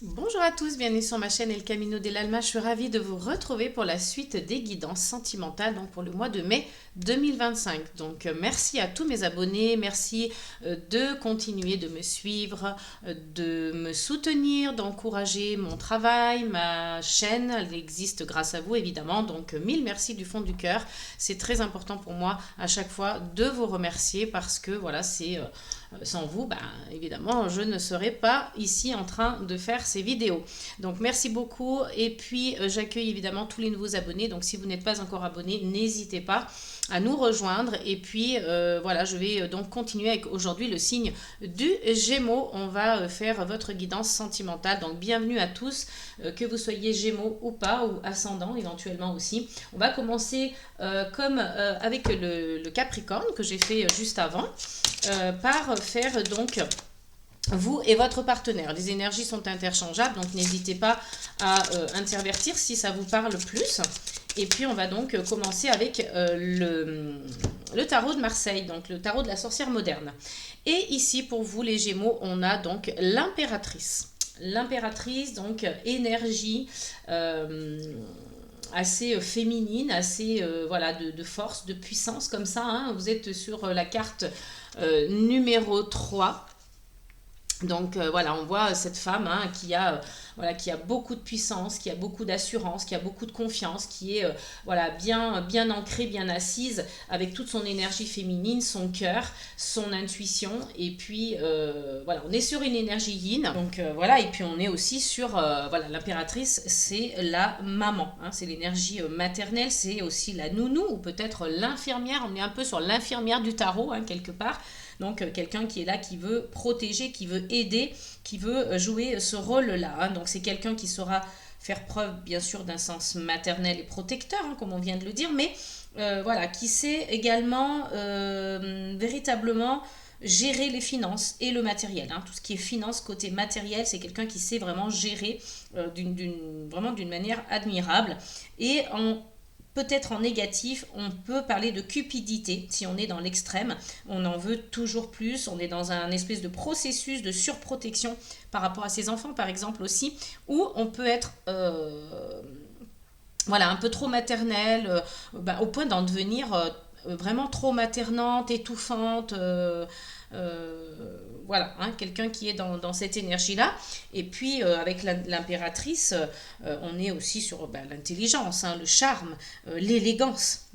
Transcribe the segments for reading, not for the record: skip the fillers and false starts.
Bonjour à tous, bienvenue sur ma chaîne El Camino de l'Alma. Je suis ravie de vous retrouver pour la suite des guidances sentimentales donc pour le mois de mai 2025. Merci à tous mes abonnés, merci de continuer de me suivre, de me soutenir, d'encourager mon travail, ma chaîne, elle existe grâce à vous évidemment. Mille merci du fond du cœur. C'est très important pour moi à chaque fois de vous remercier parce que voilà, c'est sans vous, évidemment, je ne serais pas ici en train de faire ces vidéos. Donc merci beaucoup et puis j'accueille évidemment tous les nouveaux abonnés. Donc si vous n'êtes pas encore abonné, n'hésitez pas à nous rejoindre. Et puis voilà, je vais donc continuer avec aujourd'hui le signe du Gémeaux. On va faire votre guidance sentimentale. Donc bienvenue à tous, que vous soyez Gémeaux ou pas, ou ascendant éventuellement aussi. On va commencer comme avec le Capricorne que j'ai fait juste avant, par faire donc vous et votre partenaire. Les énergies sont interchangeables, donc n'hésitez pas à intervertir si ça vous parle plus. Et puis on va donc commencer avec le tarot de Marseille, donc le tarot de la sorcière moderne. Et ici pour vous les Gémeaux, on a donc l'impératrice. L'impératrice, donc énergie assez féminine, assez voilà, de force, de puissance comme ça, hein. Vous êtes sur la carte numéro 3. Voilà, on voit cette femme, hein, voilà, qui a beaucoup de puissance, qui a beaucoup d'assurance, qui a beaucoup de confiance, qui est voilà, bien ancrée, bien assise, avec toute son énergie féminine, son cœur, son intuition. Et puis voilà, on est sur une énergie yin. Voilà, et puis on est aussi sur voilà, l'impératrice, c'est la maman, hein, c'est l'énergie maternelle, c'est aussi la nounou ou peut-être l'infirmière. On est un peu sur l'infirmière du tarot, hein, quelque part. Donc quelqu'un qui est là, qui veut protéger, qui veut aider, qui veut jouer ce rôle-là, hein. Donc c'est quelqu'un qui saura faire preuve bien sûr d'un sens maternel et protecteur, hein, comme on vient de le dire, mais voilà, qui sait également véritablement gérer les finances et le matériel, hein. Tout ce qui est finance côté matériel, c'est quelqu'un qui sait vraiment gérer vraiment d'une manière admirable. Et peut-être en négatif, on peut parler de cupidité si on est dans l'extrême. On en veut toujours plus, on est dans un espèce de processus de surprotection par rapport à ses enfants, par exemple aussi, où on peut être voilà, un peu trop maternel, au point d'en devenir vraiment trop maternante, étouffante. Voilà, hein, quelqu'un qui est dans cette énergie-là. Et puis, avec l'impératrice, on est aussi sur l'intelligence, hein, le charme, l'élégance.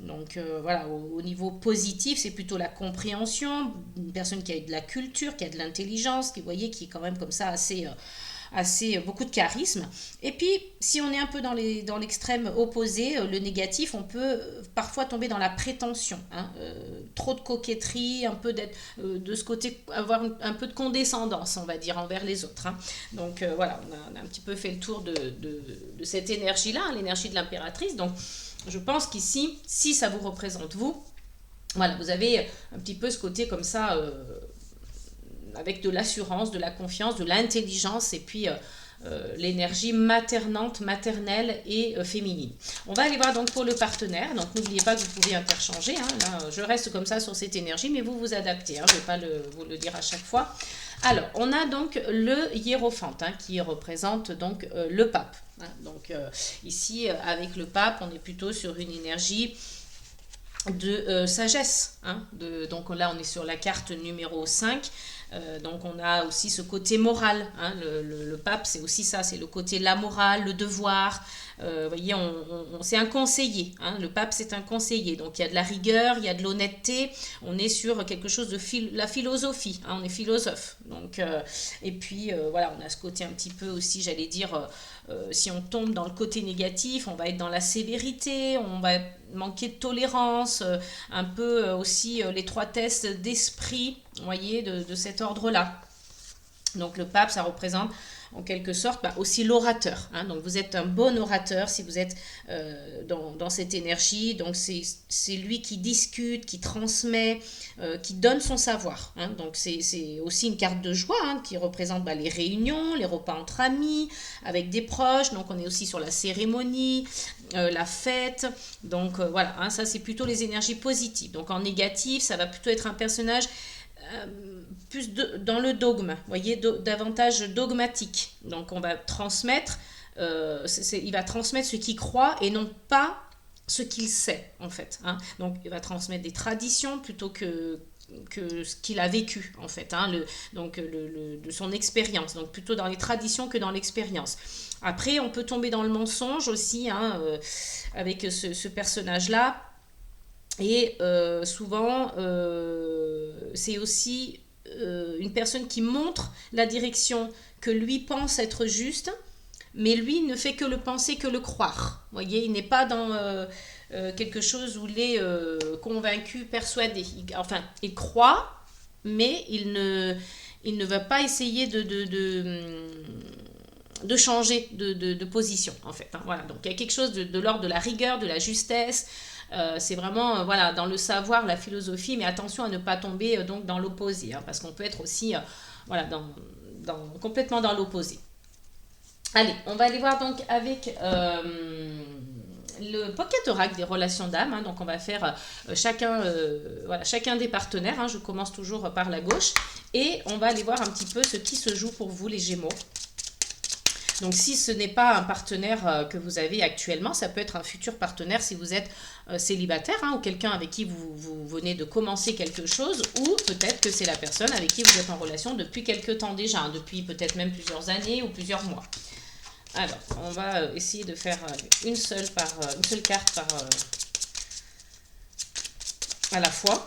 Voilà, au niveau positif, c'est plutôt la compréhension, une personne qui a de la culture, qui a de l'intelligence, qui, vous voyez, qui est quand même comme ça assez beaucoup de charisme. Et puis, si on est un peu dans l'extrême opposé, le négatif, on peut parfois tomber dans la prétention, hein, trop de coquetterie, un peu de ce côté, avoir un peu de condescendance, on va dire, envers les autres, hein. Voilà, on a un petit peu fait le tour de cette énergie-là, hein, l'énergie de l'impératrice. Donc, je pense qu'ici, si ça vous représente vous, voilà, vous avez un petit peu ce côté comme ça, avec de l'assurance, de la confiance, de l'intelligence et puis l'énergie maternante, maternelle et féminine. On va aller voir donc pour le partenaire. Donc n'oubliez pas que vous pouvez interchanger, hein. Là, je reste comme ça sur cette énergie, mais vous vous adaptez, hein. Je ne vais pas vous le dire à chaque fois. Alors, on a donc le hiérophante, hein, qui représente donc le pape, hein. Ici, avec le pape, on est plutôt sur une énergie de sagesse, hein, donc là on est sur la carte numéro 5. Donc on a aussi ce côté moral, hein, le pape c'est aussi ça, c'est le côté la morale, le devoir. Vous voyez, c'est un conseiller, hein, le pape c'est un conseiller, donc il y a de la rigueur, il y a de l'honnêteté, on est sur quelque chose de la philosophie, hein, on est philosophe. Et puis voilà, on a ce côté un petit peu aussi, j'allais dire, si on tombe dans le côté négatif, on va être dans la sévérité, on va manquer de tolérance, un peu aussi l'étroitesse d'esprit, vous voyez, de cet ordre-là. Donc le pape, ça représente en quelque sorte aussi l'orateur, hein. Donc vous êtes un bon orateur si vous êtes dans cette énergie. Donc c'est lui qui discute, qui transmet, qui donne son savoir, hein. Donc c'est aussi une carte de joie, hein, qui représente les réunions, les repas entre amis, avec des proches. Donc on est aussi sur la cérémonie, la fête. Voilà, hein, ça c'est plutôt les énergies positives. Donc en négatif, ça va plutôt être un personnage plus dans le dogme, vous voyez, davantage dogmatique. Donc on va transmettre, il va transmettre ce qu'il croit et non pas ce qu'il sait, en fait. Hein. Donc il va transmettre des traditions plutôt que ce qu'il a vécu, en fait, hein, de son expérience. Donc plutôt dans les traditions que dans l'expérience. Après, on peut tomber dans le mensonge aussi, hein, avec ce personnage-là. Et souvent, c'est aussi une personne qui montre la direction que lui pense être juste, mais lui ne fait que le penser, que le croire. Vous voyez, il n'est pas dans quelque chose où il est convaincu, persuadé. Il croit, mais il ne va pas essayer de changer de position, en fait. Hein. Voilà. Donc, il y a quelque chose de l'ordre de la rigueur, de la justesse. C'est vraiment voilà, dans le savoir, la philosophie, mais attention à ne pas tomber donc dans l'opposé, hein, parce qu'on peut être aussi voilà, complètement dans l'opposé. Allez, on va aller voir donc avec le Pocket Oracle des relations d'âme. Hein, donc on va faire chacun des partenaires. Hein, je commence toujours par la gauche et on va aller voir un petit peu ce qui se joue pour vous les Gémeaux. Donc si ce n'est pas un partenaire que vous avez actuellement, ça peut être un futur partenaire si vous êtes célibataire, hein, ou quelqu'un avec qui vous venez de commencer quelque chose, ou peut-être que c'est la personne avec qui vous êtes en relation depuis quelque temps déjà, hein, depuis peut-être même plusieurs années ou plusieurs mois. Alors, on va essayer de faire une seule carte à la fois.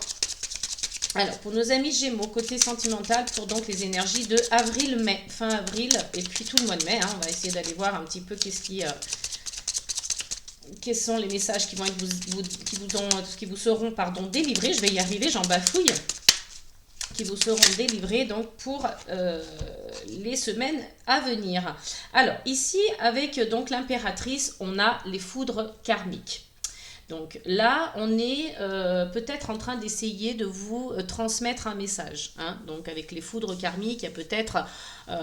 Alors, pour nos amis Gémeaux, côté sentimental, pour donc les énergies de avril-mai, fin avril, et puis tout le mois de mai, hein, on va essayer d'aller voir un petit peu quels sont les messages qui vous seront délivrés. Je vais y arriver, j'en bafouille. Qui vous seront délivrés donc pour les semaines à venir. Alors, ici, avec donc l'impératrice, on a les foudres karmiques. Donc là, on est peut-être en train d'essayer de vous transmettre un message. Hein. Donc avec les foudres karmiques, il y a peut-être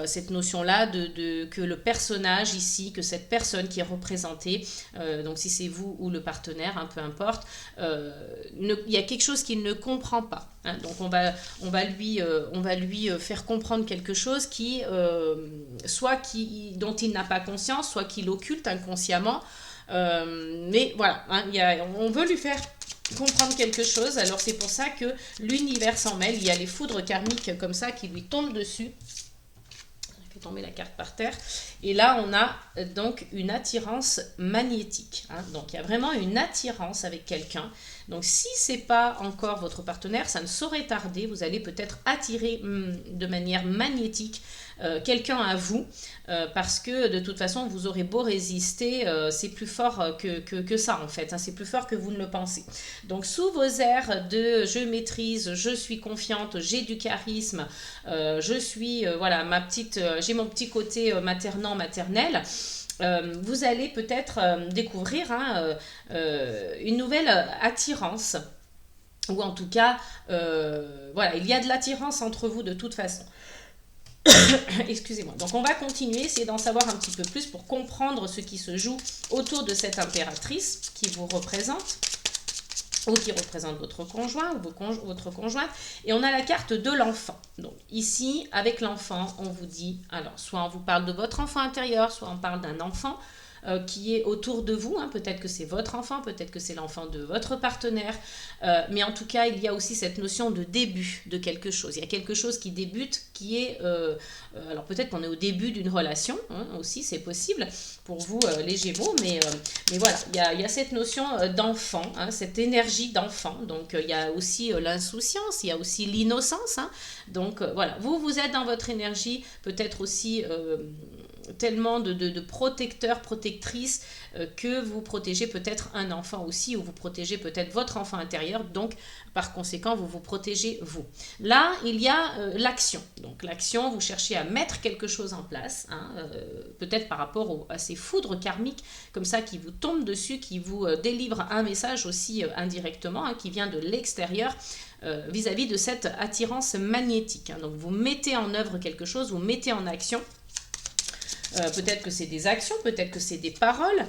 cette notion-là que le personnage ici, que cette personne qui est représentée, donc si c'est vous ou le partenaire, hein, peu importe, il y a quelque chose qu'il ne comprend pas. Hein. Donc on va lui faire comprendre quelque chose dont il n'a pas conscience, soit qu'il occulte inconsciemment. Mais voilà, hein, on veut lui faire comprendre quelque chose. Alors c'est pour ça que l'univers s'en mêle. Il y a les foudres karmiques comme ça qui lui tombent dessus. Je fais tomber la carte par terre. Et là on a donc une attirance magnétique. Hein. Donc il y a vraiment une attirance avec quelqu'un. Donc si c'est pas encore votre partenaire, ça ne saurait tarder. Vous allez peut-être attirer de manière magnétique quelqu'un à vous, parce que de toute façon vous aurez beau résister, c'est plus fort que ça en fait, hein, c'est plus fort que vous ne le pensez. Donc sous vos airs de je maîtrise, je suis confiante, j'ai du charisme, je suis voilà j'ai mon petit côté maternel, vous allez peut-être découvrir une nouvelle attirance, ou en tout cas voilà, il y a de l'attirance entre vous de toute façon. Excusez-moi. Donc on va continuer, essayer d'en savoir un petit peu plus pour comprendre ce qui se joue autour de cette impératrice qui vous représente, ou qui représente votre conjoint ou votre conjointe. Et on a la carte de l'enfant. Donc ici, avec l'enfant, on vous dit, alors soit on vous parle de votre enfant intérieur, soit on parle d'un enfant qui est autour de vous, hein. Peut-être que c'est votre enfant, peut-être que c'est l'enfant de votre partenaire, mais en tout cas il y a aussi cette notion de début de quelque chose. Il y a quelque chose qui débute, qui est alors peut-être qu'on est au début d'une relation, hein, aussi c'est possible pour vous les Gémeaux, mais voilà, il y a cette notion d'enfant, hein, cette énergie d'enfant. Donc il y a aussi l'insouciance, il y a aussi l'innocence, hein. Donc voilà, vous êtes dans votre énergie, peut-être aussi tellement de protecteurs, protectrices, que vous protégez peut-être un enfant aussi, ou vous protégez peut-être votre enfant intérieur, donc par conséquent vous vous protégez vous. Là il y a l'action, donc l'action, vous cherchez à mettre quelque chose en place, hein, peut-être par rapport à ces foudres karmiques comme ça qui vous tombent dessus, qui vous délivrent un message aussi indirectement, hein, qui vient de l'extérieur, vis-à-vis de cette attirance magnétique, hein. Donc vous mettez en œuvre quelque chose, vous mettez en action Peut-être que c'est des actions, peut-être que c'est des paroles.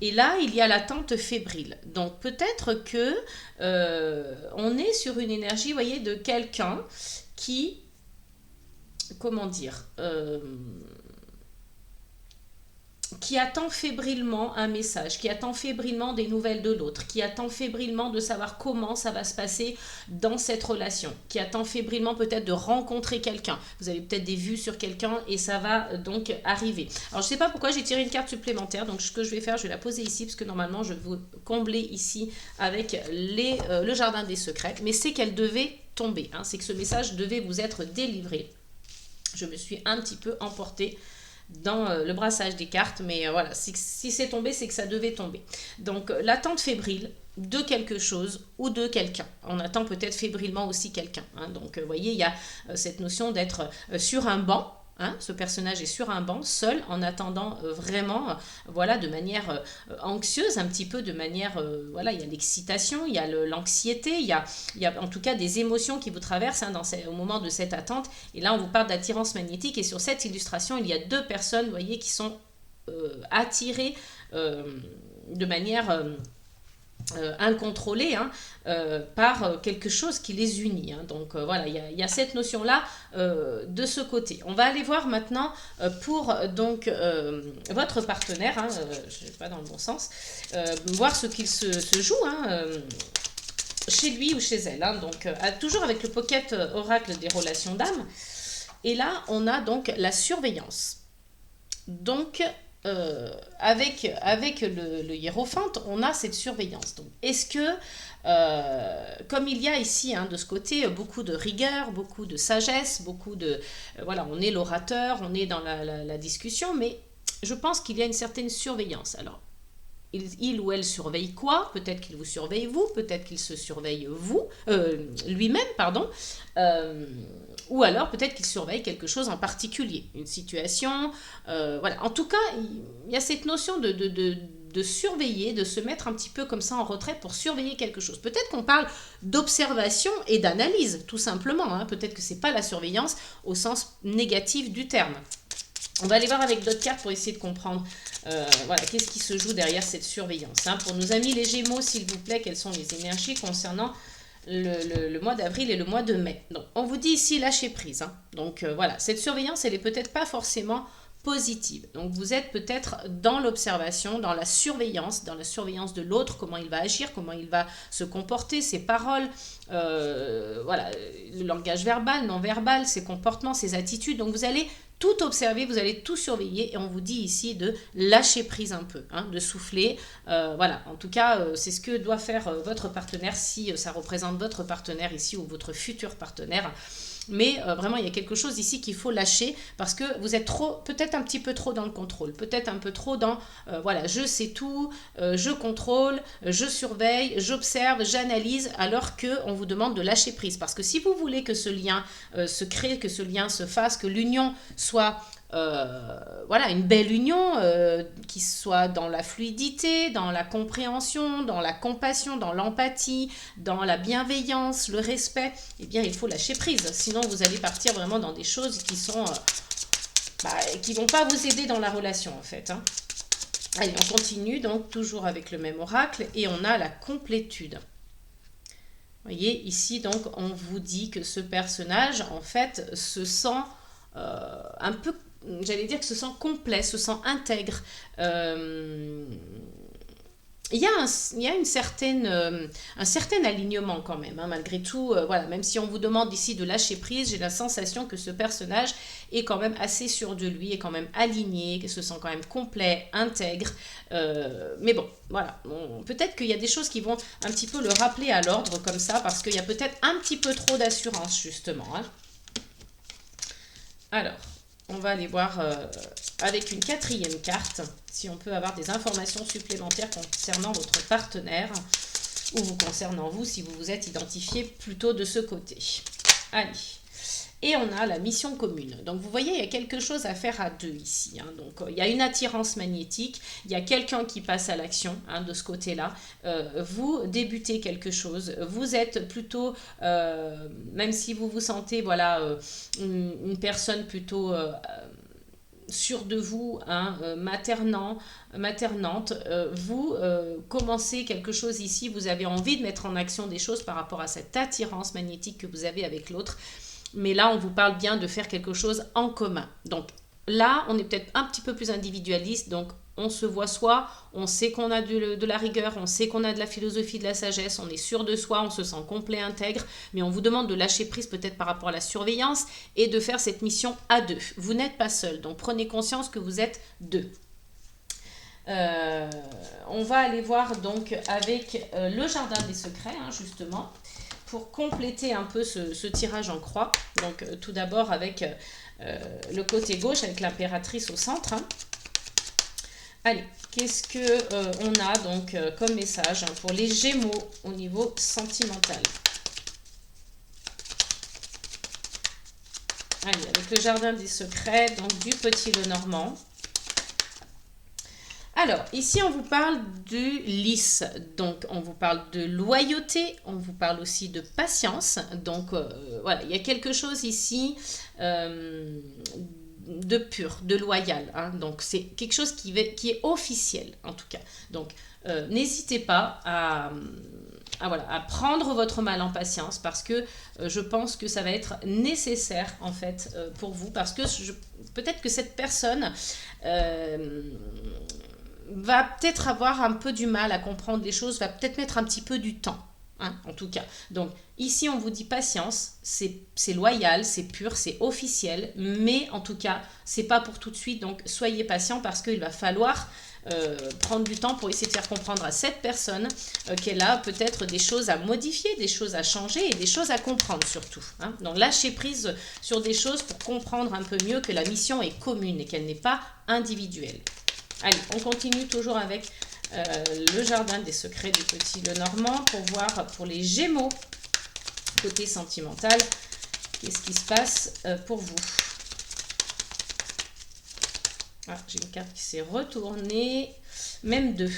Et là, il y a l'attente fébrile. Donc peut-être que on est sur une énergie, vous voyez, de quelqu'un qui, comment dire, qui attend fébrilement un message, qui attend fébrilement des nouvelles de l'autre, qui attend fébrilement de savoir comment ça va se passer dans cette relation, qui attend fébrilement peut-être de rencontrer quelqu'un. Vous avez peut-être des vues sur quelqu'un et ça va donc arriver. Alors je ne sais pas pourquoi j'ai tiré une carte supplémentaire, donc ce que je vais faire, je vais la poser ici, parce que normalement je vais vous combler ici avec le jardin des secrets, mais c'est qu'elle devait tomber, hein, c'est que ce message devait vous être délivré. Je me suis un petit peu emportée dans le brassage des cartes, mais voilà, si c'est tombé, c'est que ça devait tomber. Donc l'attente fébrile de quelque chose ou de quelqu'un. On attend peut-être fébrilement aussi quelqu'un, hein. Donc vous voyez, il y a cette notion d'être sur un banc. Hein, ce personnage est sur un banc, seul, en attendant vraiment, voilà, de manière anxieuse, un petit peu de manière, voilà, il y a l'excitation, il y a l'anxiété, il y a en tout cas des émotions qui vous traversent, hein, au moment de cette attente. Et là, on vous parle d'attirance magnétique. Et sur cette illustration, il y a deux personnes, vous voyez, qui sont attirées de manière incontrôlées, hein, par quelque chose qui les unit, hein. Donc voilà, il y a cette notion-là de ce côté. On va aller voir maintenant pour donc votre partenaire, hein, je ne vais pas dans le bon sens, voir ce qu'il se joue, hein, chez lui ou chez elle, hein. Donc toujours avec le pocket oracle des relations d'âme. Et là, on a donc la surveillance. Donc avec le hiérophante, on a cette surveillance. Donc, est-ce que, comme il y a ici, hein, de ce côté, beaucoup de rigueur, beaucoup de sagesse, beaucoup de... voilà, on est l'orateur, on est dans la discussion, mais je pense qu'il y a une certaine surveillance. Alors, il ou elle surveille quoi? Peut-être qu'il vous surveille vous, peut-être qu'il se surveille lui-même, pardon. Ou alors peut-être qu'il surveille quelque chose en particulier, une situation. Voilà. En tout cas, il y a cette notion de surveiller, de se mettre un petit peu comme ça en retrait pour surveiller quelque chose. Peut-être qu'on parle d'observation et d'analyse, tout simplement, hein. Peut-être que c'est pas la surveillance au sens négatif du terme. On va aller voir avec d'autres cartes pour essayer de comprendre voilà, qu'est-ce qui se joue derrière cette surveillance, hein. Pour nos amis les Gémeaux, s'il vous plaît, quelles sont les énergies concernant le mois d'avril et le mois de mai. Donc, on vous dit ici lâcher prise, hein. Donc voilà, cette surveillance, elle est peut-être pas forcément positive. Donc vous êtes peut-être dans l'observation, dans la surveillance de l'autre, comment il va agir, comment il va se comporter, ses paroles, voilà, le langage verbal, non verbal, ses comportements, ses attitudes. Donc vous allez tout observer, vous allez tout surveiller et on vous dit ici de lâcher prise un peu, hein, de souffler. Voilà, en tout cas, c'est ce que doit faire votre partenaire si ça représente votre partenaire ici ou votre futur partenaire. Mais vraiment, il y a quelque chose ici qu'il faut lâcher parce que vous êtes peut-être un petit peu trop dans le contrôle, peut-être un peu trop dans, voilà, je sais tout, je contrôle, je surveille, j'observe, j'analyse, alors qu'on vous demande de lâcher prise. Parce que si vous voulez que ce lien se crée, que ce lien se fasse, que l'union soit... voilà, une belle union qui soit dans la fluidité, dans la compréhension, dans la compassion, dans l'empathie, dans la bienveillance, le respect, eh bien il faut lâcher prise. Sinon vous allez partir vraiment dans des choses qui sont qui vont pas vous aider dans la relation en fait, hein. Allez, on continue donc toujours avec le même oracle et on a la complétude. Vous voyez ici donc on vous dit que ce personnage en fait se sent un peu, j'allais dire que se sent complet, se sent intègre. Il y a un certain alignement quand même, hein, malgré tout. Voilà, même si on vous demande ici de lâcher prise, j'ai la sensation que ce personnage est quand même assez sûr de lui, est quand même aligné, qu'il se sent quand même complet, intègre. Mais bon, voilà. Bon, peut-être qu'il y a des choses qui vont un petit peu le rappeler à l'ordre comme ça, parce qu'il y a peut-être un petit peu trop d'assurance, justement, hein. Alors, on va aller voir avec une quatrième carte si on peut avoir des informations supplémentaires concernant votre partenaire ou vous concernant vous si vous vous êtes identifié plutôt de ce côté. Allez. Et on a la mission commune. Donc vous voyez, il y a quelque chose à faire à deux ici, hein. Donc il y a une attirance magnétique, il y a quelqu'un qui passe à l'action, hein, de ce côté-là. Vous débutez quelque chose, vous êtes plutôt, même si vous vous sentez voilà, une personne plutôt sûr de vous, hein, maternante, vous commencez quelque chose ici, vous avez envie de mettre en action des choses par rapport à cette attirance magnétique que vous avez avec l'autre. Mais là, on vous parle bien de faire quelque chose en commun. Donc là, on est peut-être un petit peu plus individualiste, donc on se voit soi, on sait qu'on a de la rigueur, on sait qu'on a de la philosophie, de la sagesse, on est sûr de soi, on se sent complet, intègre, mais on vous demande de lâcher prise peut-être par rapport à la surveillance et de faire cette mission à deux. Vous n'êtes pas seul, donc prenez conscience que vous êtes deux. On va aller voir donc avec le jardin des secrets, hein, justement, pour compléter un peu ce tirage en croix. Donc tout d'abord avec le côté gauche, avec l'impératrice au centre, hein. Allez, qu'est-ce que on a donc comme message, hein, pour les Gémeaux au niveau sentimental? Allez, avec le jardin des secrets, donc du petit Lenormand. Alors, ici, on vous parle du lys, donc on vous parle de loyauté, on vous parle aussi de patience. Donc, voilà, il y a quelque chose ici de pur, de loyal, hein. Donc, c'est quelque chose qui est officiel, en tout cas. Donc, n'hésitez pas voilà, à prendre votre mal en patience, parce que je pense que ça va être nécessaire, en fait, pour vous, parce que peut-être que cette personne va peut-être avoir un peu du mal à comprendre les choses, va peut-être mettre un petit peu du temps, hein, en tout cas. Donc ici, on vous dit patience, c'est loyal, c'est pur, c'est officiel, mais en tout cas, c'est pas pour tout de suite, donc soyez patient, parce qu'il va falloir prendre du temps pour essayer de faire comprendre à cette personne qu'elle a peut-être des choses à modifier, des choses à changer et des choses à comprendre surtout, hein. Donc lâchez prise sur des choses pour comprendre un peu mieux que la mission est commune et qu'elle n'est pas individuelle. Allez, on continue toujours avec le jardin des secrets du petit Lenormand pour voir pour les Gémeaux, côté sentimental, qu'est-ce qui se passe pour vous. Ah, j'ai une carte qui s'est retournée, même deux.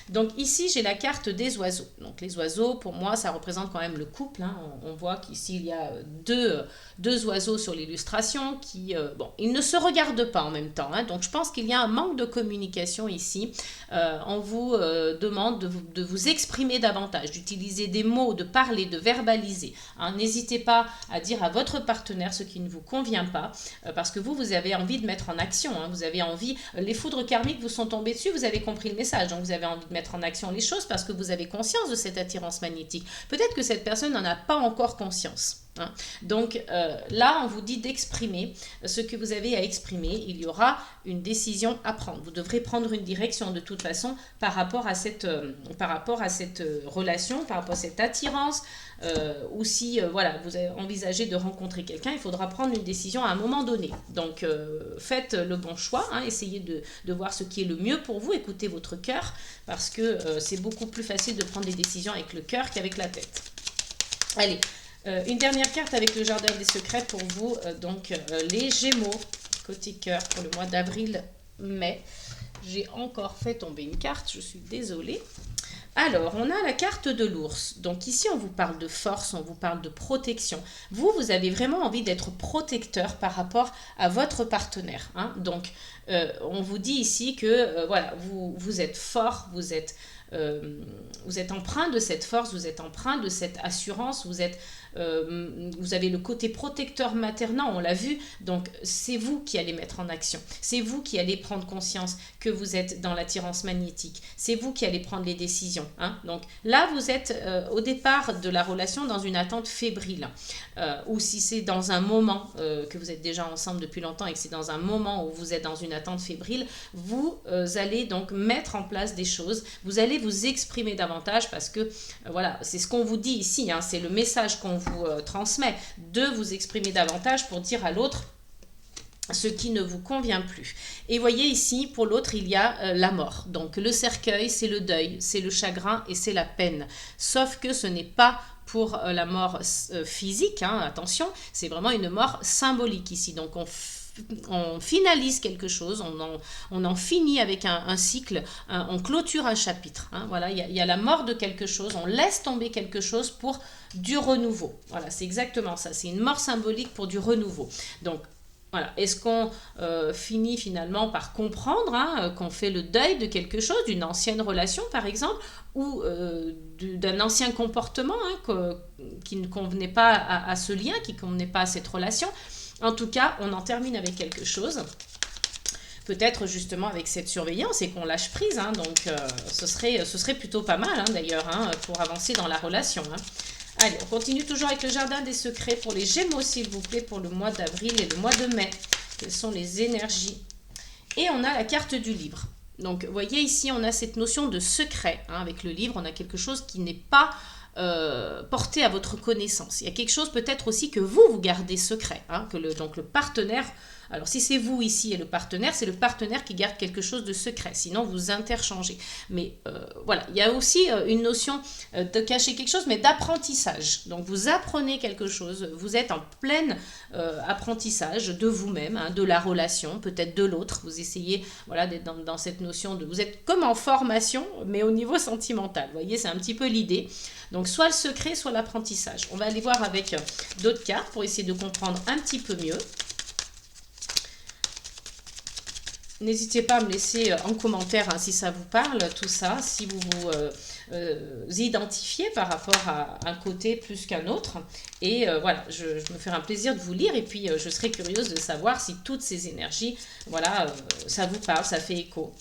Donc ici, j'ai la carte des oiseaux. Donc les oiseaux, pour moi, ça représente quand même le couple, hein. On voit qu'ici, il y a deux oiseaux sur l'illustration qui, bon, ils ne se regardent pas en même temps, hein. Donc je pense qu'il y a un manque de communication ici. On vous demande de vous exprimer davantage, d'utiliser des mots, de parler, de verbaliser, hein. N'hésitez pas à dire à votre partenaire ce qui ne vous convient pas, parce que vous avez envie de mettre en action, hein. Vous avez envie, les foudres karmiques vous sont tombées dessus, vous avez compris le message, donc vous avez envie de mettre en action les choses parce que vous avez conscience de cette attirance magnétique. Peut-être que cette personne n'en a pas encore conscience, hein. Donc là, on vous dit d'exprimer ce que vous avez à exprimer. Il y aura une décision à prendre. Vous devrez prendre une direction de toute façon par rapport à cette relation, par rapport à cette attirance. Ou si voilà, vous avez envisagé de rencontrer quelqu'un, il faudra prendre une décision à un moment donné. Donc faites le bon choix, hein, essayez de voir ce qui est le mieux pour vous, écoutez votre cœur, parce que c'est beaucoup plus facile de prendre des décisions avec le cœur qu'avec la tête. Allez, une dernière carte avec le jardin des secrets pour vous, donc les Gémeaux, côté cœur pour le mois d'avril-mai. J'ai encore fait tomber une carte, je suis désolée. Alors, on a la carte de l'ours. Donc ici, on vous parle de force, on vous parle de protection. Vous avez vraiment envie d'être protecteur par rapport à votre partenaire, hein. Donc, on vous dit ici que voilà, vous êtes fort, vous êtes empreint de cette force, vous êtes empreint de cette assurance, vous avez le côté protecteur maternant, on l'a vu, donc c'est vous qui allez mettre en action, c'est vous qui allez prendre conscience que vous êtes dans l'attirance magnétique, c'est vous qui allez prendre les décisions, hein. Donc là, vous êtes au départ de la relation dans une attente fébrile, ou si c'est dans un moment que vous êtes déjà ensemble depuis longtemps et que c'est dans un moment où vous êtes dans une attente fébrile, vous allez donc mettre en place des choses, vous allez vous exprimer davantage parce que voilà, c'est ce qu'on vous dit ici, hein, c'est le message qu'on vous transmet, de vous exprimer davantage pour dire à l'autre ce qui ne vous convient plus. Et voyez ici, pour l'autre, il y a la mort. Donc le cercueil, c'est le deuil, c'est le chagrin et c'est la peine. Sauf que ce n'est pas pour la mort physique, hein, attention, c'est vraiment une mort symbolique ici. Donc on finalise quelque chose, on en finit avec un cycle, on clôture un chapitre, hein. Voilà, il y a la mort de quelque chose, on laisse tomber quelque chose pour du renouveau. Voilà, c'est exactement ça, c'est une mort symbolique pour du renouveau. Donc Voilà. Est-ce qu'on finit finalement par comprendre hein, qu'on fait le deuil de quelque chose, d'une ancienne relation par exemple, ou d'un ancien comportement hein, qui ne convenait pas à ce lien, qui ne convenait pas à cette relation. En tout cas, on en termine avec quelque chose. Peut-être justement avec cette surveillance et qu'on lâche prise. Hein, donc ce serait plutôt pas mal hein, d'ailleurs hein, pour avancer dans la relation. Hein. Allez, on continue toujours avec le jardin des secrets pour les Gémeaux, s'il vous plaît, pour le mois d'avril et le mois de mai. Quelles sont les énergies? Et on a la carte du livre. Donc, vous voyez ici, on a cette notion de secret. Hein, avec le livre, on a quelque chose qui n'est pas porté à votre connaissance. Il y a quelque chose peut-être aussi que vous gardez secret. Hein, donc, le partenaire... Alors, si c'est vous ici et le partenaire, c'est le partenaire qui garde quelque chose de secret. Sinon, vous interchangez. Mais voilà, il y a aussi une notion de cacher quelque chose, mais d'apprentissage. Donc, vous apprenez quelque chose. Vous êtes en plein apprentissage de vous-même, hein, de la relation, peut-être de l'autre. Vous essayez voilà, d'être dans cette notion de... Vous êtes comme en formation, mais au niveau sentimental. Vous voyez, c'est un petit peu l'idée. Donc, soit le secret, soit l'apprentissage. On va aller voir avec d'autres cartes pour essayer de comprendre un petit peu mieux. N'hésitez pas à me laisser en commentaire hein, si ça vous parle, tout ça, si vous vous identifiez par rapport à un côté plus qu'un autre. Et voilà, je me ferai un plaisir de vous lire et puis je serai curieuse de savoir si toutes ces énergies, voilà, ça vous parle, ça fait écho.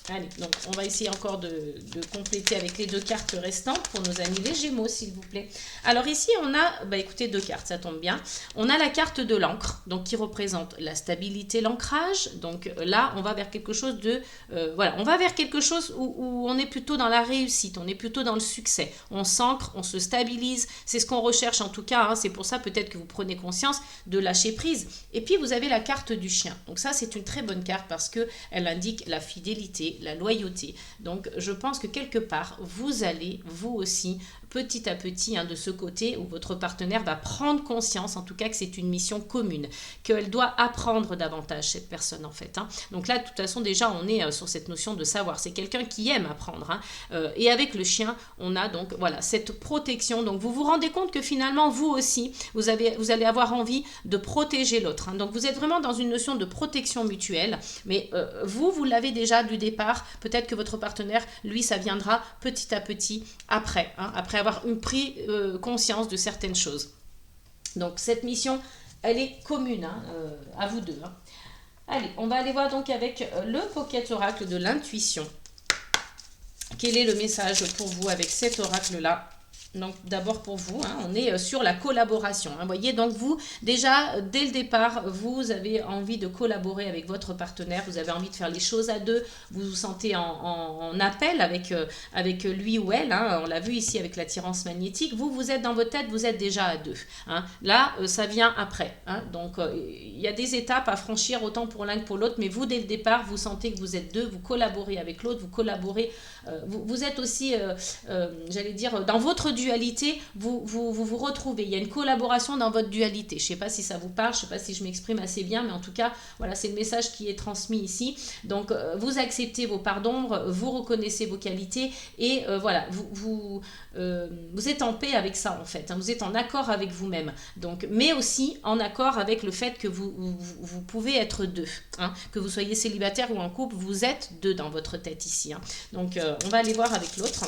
Allez, donc on va essayer encore de compléter avec les deux cartes restantes pour nos amis les Gémeaux, s'il vous plaît. Alors ici, on a, bah écoutez, deux cartes, ça tombe bien. On a la carte de l'encre, donc qui représente la stabilité, l'ancrage. Donc là, on va vers quelque chose de... voilà, on va vers quelque chose où on est plutôt dans la réussite, on est plutôt dans le succès. On s'ancre, on se stabilise, c'est ce qu'on recherche en tout cas. Hein, c'est pour ça peut-être que vous prenez conscience de lâcher prise. Et puis, vous avez la carte du chien. Donc ça, c'est une très bonne carte parce qu'elle indique la fidélité, la loyauté. Donc, je pense que quelque part, vous allez, vous aussi, petit à petit, hein, de ce côté où votre partenaire va prendre conscience, en tout cas, que c'est une mission commune, qu'elle doit apprendre davantage, cette personne, en fait. Hein. Donc là, de toute façon, déjà, on est sur cette notion de savoir. C'est quelqu'un qui aime apprendre. Hein. Et avec le chien, on a donc, voilà, cette protection. Donc, vous vous rendez compte que finalement, vous aussi, vous allez avoir envie de protéger l'autre. Hein. Donc, vous êtes vraiment dans une notion de protection mutuelle. Mais vous l'avez déjà du départ. Peut-être que votre partenaire, lui, ça viendra petit à petit après, hein, après avoir pris conscience de certaines choses. Donc cette mission, elle est commune hein, à vous deux. Hein. Allez, on va aller voir donc avec le Pocket Oracle de l'intuition. Quel est le message pour vous avec cet oracle-là? Donc d'abord pour vous, hein, on est sur la collaboration. Hein, voyez, donc vous, déjà, dès le départ, vous avez envie de collaborer avec votre partenaire, vous avez envie de faire les choses à deux, vous vous sentez en appel avec lui ou elle, hein, on l'a vu ici avec l'attirance magnétique, vous êtes dans votre tête, vous êtes déjà à deux. Hein. Là, ça vient après. Hein, donc il y a des étapes à franchir autant pour l'un que pour l'autre, mais vous, dès le départ, vous sentez que vous êtes deux, vous collaborez avec l'autre, vous collaborez, vous êtes aussi, j'allais dire, dans votre dualité, vous retrouvez. Il y a une collaboration dans votre dualité. Je ne sais pas si ça vous parle, je ne sais pas si je m'exprime assez bien, mais en tout cas, voilà, c'est le message qui est transmis ici. Donc, vous acceptez vos parts d'ombre, vous reconnaissez vos qualités et voilà, vous êtes en paix avec ça en fait. Hein, vous êtes en accord avec vous-même. Donc, mais aussi en accord avec le fait que vous pouvez être deux. Hein, que vous soyez célibataire ou en couple, vous êtes deux dans votre tête ici. Hein. Donc, on va aller voir avec l'autre.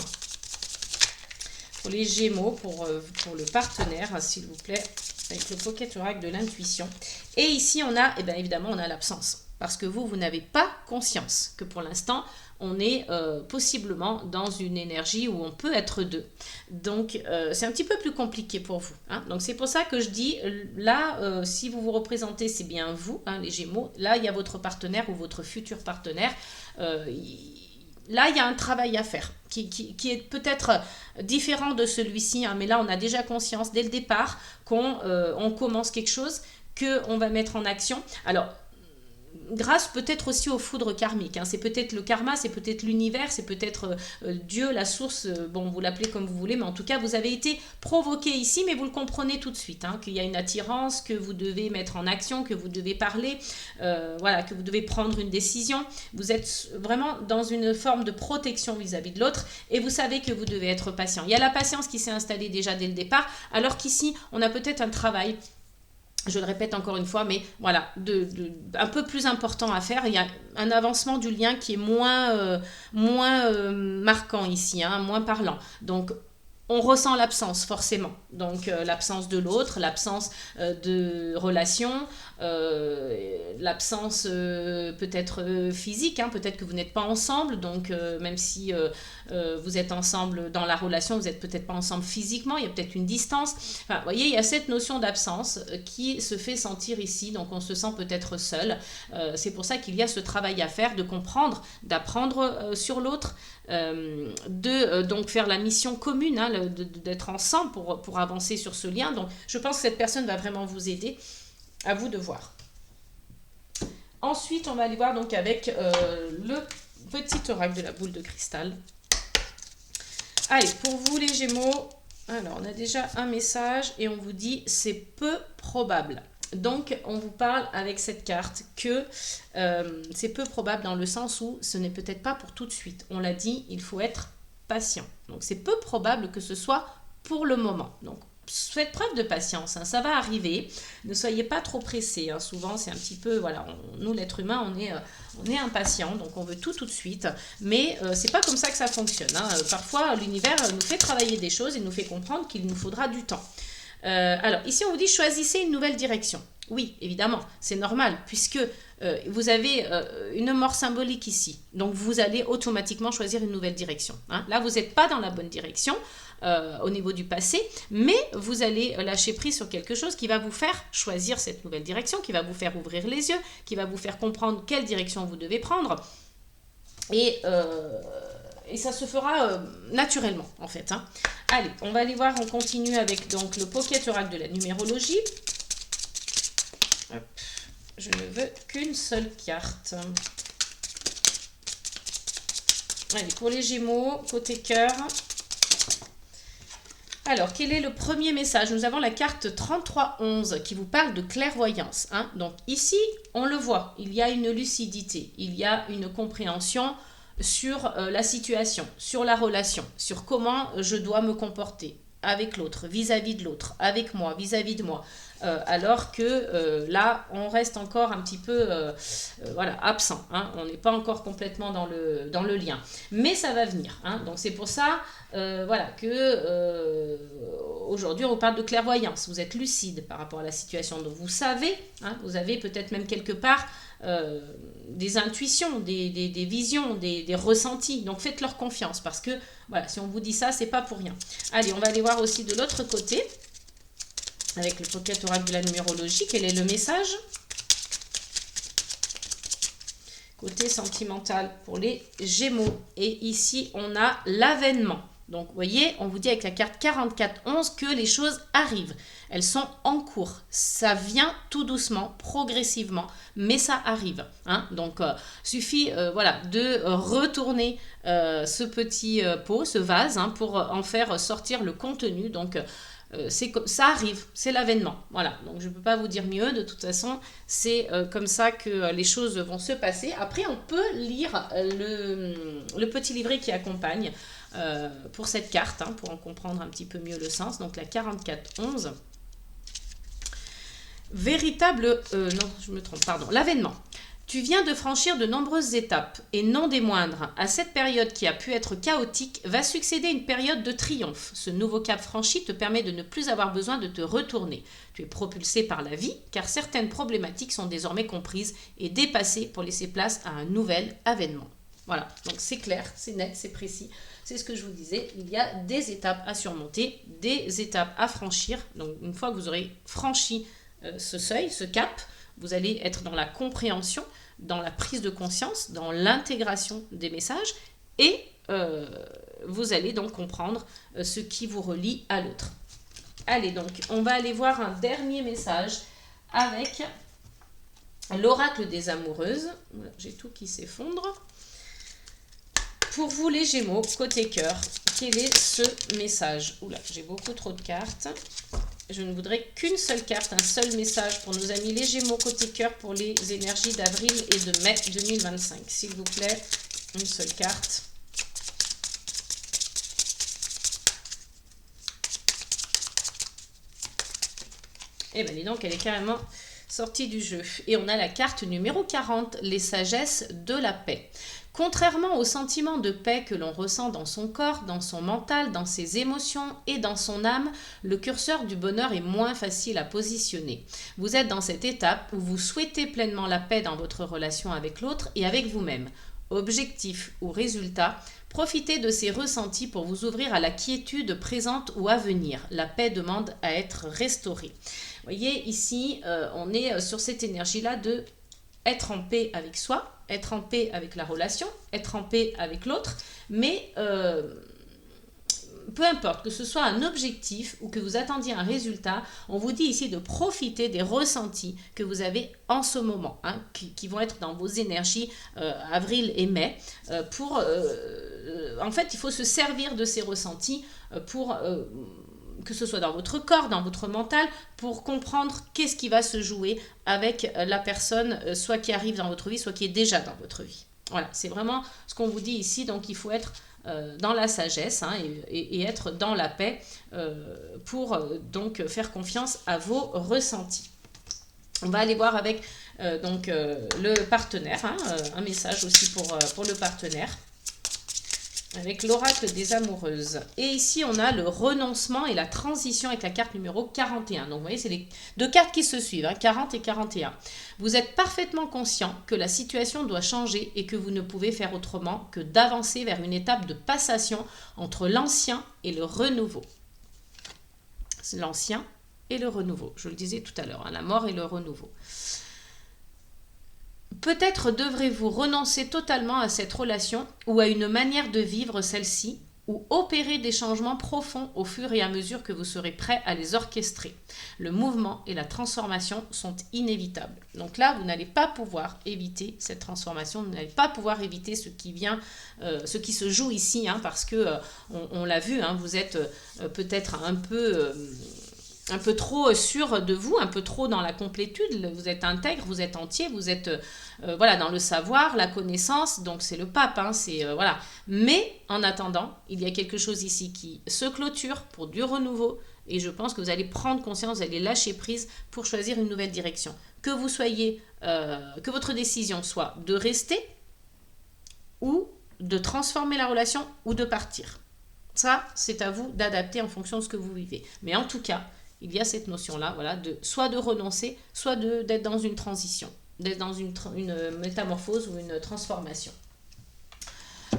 Pour les Gémeaux, pour le partenaire, s'il vous plaît, avec le Pocket Oracle de l'intuition. Et ici, on a, eh bien, évidemment, on a l'absence. Parce que vous n'avez pas conscience que pour l'instant, on est possiblement dans une énergie où on peut être deux. Donc, c'est un petit peu plus compliqué pour vous. Hein. Donc, c'est pour ça que je dis, là, si vous vous représentez, c'est bien vous, hein, les Gémeaux. Là, il y a votre partenaire ou votre futur partenaire. Là, il y a un travail à faire qui est peut-être différent de celui-ci, hein, mais là, on a déjà conscience dès le départ qu'on commence quelque chose, qu'on va mettre en action. Alors, grâce peut-être aussi aux foudres karmiques. Hein. C'est peut-être le karma, c'est peut-être l'univers, c'est peut-être Dieu, la source, bon, vous l'appelez comme vous voulez, mais en tout cas, vous avez été provoqué ici, mais vous le comprenez tout de suite, hein, qu'il y a une attirance, que vous devez mettre en action, que vous devez parler, voilà, que vous devez prendre une décision. Vous êtes vraiment dans une forme de protection vis-à-vis de l'autre, et vous savez que vous devez être patient. Il y a la patience qui s'est installée déjà dès le départ, alors qu'ici, on a peut-être un travail Je le répète encore une fois, mais voilà, un peu plus important à faire. Il y a un avancement du lien qui est moins marquant ici, hein, moins parlant. Donc, on ressent l'absence forcément. Donc, l'absence de l'autre, l'absence de relation, l'absence peut-être physique, hein, peut-être que vous n'êtes pas ensemble. Donc, même si vous êtes ensemble dans la relation, vous n'êtes peut-être pas ensemble physiquement, il y a peut-être une distance. Enfin, vous voyez, il y a cette notion d'absence qui se fait sentir ici, donc on se sent peut-être seul. C'est pour ça qu'il y a ce travail à faire, de comprendre, d'apprendre sur l'autre, donc faire la mission commune, hein, d'être ensemble pour avancer sur ce lien. Donc je pense que cette personne va vraiment vous aider, à vous de voir. Ensuite, on va aller voir donc avec le petit oracle de la boule de cristal. Allez, pour vous les Gémeaux, alors on a déjà un message et on vous dit c'est peu probable. Donc on vous parle avec cette carte que c'est peu probable dans le sens où ce n'est peut-être pas pour tout de suite. On l'a dit, il faut être patient. Donc c'est peu probable que ce soit pour le moment. Donc faites preuve de patience, hein, ça va arriver. Ne soyez pas trop pressés. Hein. Souvent c'est un petit peu, voilà, nous l'être humain, on est impatient, donc on veut tout de suite. Mais c'est pas comme ça que ça fonctionne. Hein. Parfois l'univers nous fait travailler des choses et nous fait comprendre qu'il nous faudra du temps. Alors, ici, on vous dit choisissez une nouvelle direction. Oui, évidemment, c'est normal, puisque vous avez une mort symbolique ici. Donc, vous allez automatiquement choisir une nouvelle direction. Hein. Là, vous n'êtes pas dans la bonne direction au niveau du passé, mais vous allez lâcher prise sur quelque chose qui va vous faire choisir cette nouvelle direction, qui va vous faire ouvrir les yeux, qui va vous faire comprendre quelle direction vous devez prendre. Et ça se fera naturellement, en fait. Hein. Allez, on va aller voir, on continue avec donc, le Pocket Oracle de la numérologie. Hop. Je ne veux qu'une seule carte. Allez, pour les Gémeaux, côté cœur. Alors, quel est le premier message? Nous avons la carte 3311 qui vous parle de clairvoyance. Hein. Donc ici, on le voit, il y a une lucidité, il y a une compréhension sur la situation, sur la relation, sur comment je dois me comporter avec l'autre, vis-à-vis de l'autre, avec moi, vis-à-vis de moi. Alors que là, on reste encore un petit peu voilà, absent. Hein. On n'est pas encore complètement dans le lien. Mais ça va venir. Hein. Donc c'est pour ça voilà, que aujourd'hui, on parle de clairvoyance. Vous êtes lucide par rapport à la situation. Donc vous savez, hein, vous avez peut-être même quelque part des intuitions, des visions, des ressentis. Donc faites-leur confiance parce que voilà, si on vous dit ça, c'est pas pour rien. Allez, on va aller voir aussi de l'autre côté avec le Pocket Oracle de la numérologie. Quel est le message? Côté sentimental pour les Gémeaux. Et ici, on a l'avènement. Donc, vous voyez, on vous dit avec la carte 4411 que les choses arrivent. Elles sont en cours. Ça vient tout doucement, progressivement, mais ça arrive. Hein. Donc, suffit voilà, de retourner ce petit pot, ce vase, hein, pour en faire sortir le contenu. Donc, ça arrive, c'est l'avènement. Voilà, donc je ne peux pas vous dire mieux. De toute façon, c'est comme ça que les choses vont se passer. Après, on peut lire le petit livret qui accompagne pour cette carte, hein, pour en comprendre un petit peu mieux le sens. Donc la 4411. Véritable... non, je me trompe, pardon. L'avènement. Tu viens de franchir de nombreuses étapes, et non des moindres. À cette période qui a pu être chaotique, va succéder une période de triomphe. Ce nouveau cap franchi te permet de ne plus avoir besoin de te retourner. Tu es propulsé par la vie, car certaines problématiques sont désormais comprises et dépassées pour laisser place à un nouvel avènement. Voilà, donc c'est clair, c'est net, c'est précis. C'est ce que je vous disais, il y a des étapes à surmonter, des étapes à franchir. Donc une fois que vous aurez franchi ce seuil, ce cap, vous allez être dans la compréhension, dans la prise de conscience, dans l'intégration des messages et vous allez donc comprendre ce qui vous relie à l'autre. Allez, donc, on va aller voir un dernier message avec l'oracle des amoureuses. Voilà, j'ai tout qui s'effondre. Pour vous les Gémeaux, côté cœur, quel est ce message? Oula, j'ai beaucoup trop de cartes. Je ne voudrais qu'une seule carte, un seul message pour nos amis les Gémeaux côté cœur pour les énergies d'avril et de mai 2025. S'il vous plaît, une seule carte. Eh bien, dis donc, elle est carrément sortie du jeu. Et on a la carte numéro 40, les sagesses de la paix. Contrairement au sentiment de paix que l'on ressent dans son corps, dans son mental, dans ses émotions et dans son âme, le curseur du bonheur est moins facile à positionner. Vous êtes dans cette étape où vous souhaitez pleinement la paix dans votre relation avec l'autre et avec vous-même. Objectif ou résultat, profitez de ces ressentis pour vous ouvrir à la quiétude présente ou à venir. La paix demande à être restaurée. Vous voyez, ici, on est sur cette énergie-là de être en paix avec soi, être en paix avec la relation, être en paix avec l'autre, mais peu importe que ce soit un objectif ou que vous attendiez un résultat, on vous dit ici de profiter des ressentis que vous avez en ce moment, hein, qui vont être dans vos énergies avril et mai. En fait, il faut se servir de ces ressentis pour que ce soit dans votre corps, dans votre mental, pour comprendre qu'est-ce qui va se jouer avec la personne, soit qui arrive dans votre vie, soit qui est déjà dans votre vie. Voilà, c'est vraiment ce qu'on vous dit ici. Donc, il faut être dans la sagesse, hein, et être dans la paix pour donc faire confiance à vos ressentis. On va aller voir avec le partenaire, hein, un message aussi pour le partenaire, avec l'oracle des amoureuses. Et ici, on a le renoncement et la transition avec la carte numéro 41. Donc, vous voyez, c'est les deux cartes qui se suivent, hein, 40 et 41. Vous êtes parfaitement conscient que la situation doit changer et que vous ne pouvez faire autrement que d'avancer vers une étape de passation entre l'ancien et le renouveau. C'est l'ancien et le renouveau. Je le disais tout à l'heure, hein, la mort et le renouveau. Peut-être devrez-vous renoncer totalement à cette relation ou à une manière de vivre celle-ci, ou opérer des changements profonds au fur et à mesure que vous serez prêt à les orchestrer. Le mouvement et la transformation sont inévitables. Donc là, vous n'allez pas pouvoir éviter cette transformation, vous n'allez pas pouvoir éviter ce qui vient, ce qui se joue ici, hein, parce que on l'a vu, hein, vous êtes peut-être un peu trop sûr de vous, un peu trop dans la complétude, vous êtes intègre, vous êtes entier, vous êtes voilà, dans le savoir, la connaissance, donc c'est le pape, hein, voilà. Mais en attendant, il y a quelque chose ici qui se clôture pour du renouveau, et je pense que vous allez prendre conscience, vous allez lâcher prise pour choisir une nouvelle direction. Que vous soyez, que votre décision soit de rester, ou de transformer la relation, ou de partir. Ça, c'est à vous d'adapter en fonction de ce que vous vivez. Mais en tout cas, il y a cette notion-là, voilà, soit de renoncer, soit d'être dans une transition, d'être dans une métamorphose ou une transformation.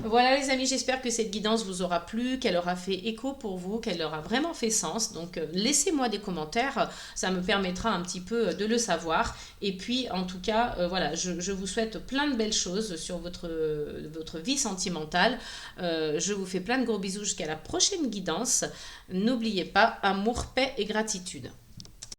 Voilà les amis, j'espère que cette guidance vous aura plu, qu'elle aura fait écho pour vous, qu'elle aura vraiment fait sens. Donc laissez-moi des commentaires, ça me permettra un petit peu de le savoir. Et puis en tout cas, voilà, je vous souhaite plein de belles choses sur votre vie sentimentale. Je vous fais plein de gros bisous jusqu'à la prochaine guidance. N'oubliez pas, amour, paix et gratitude.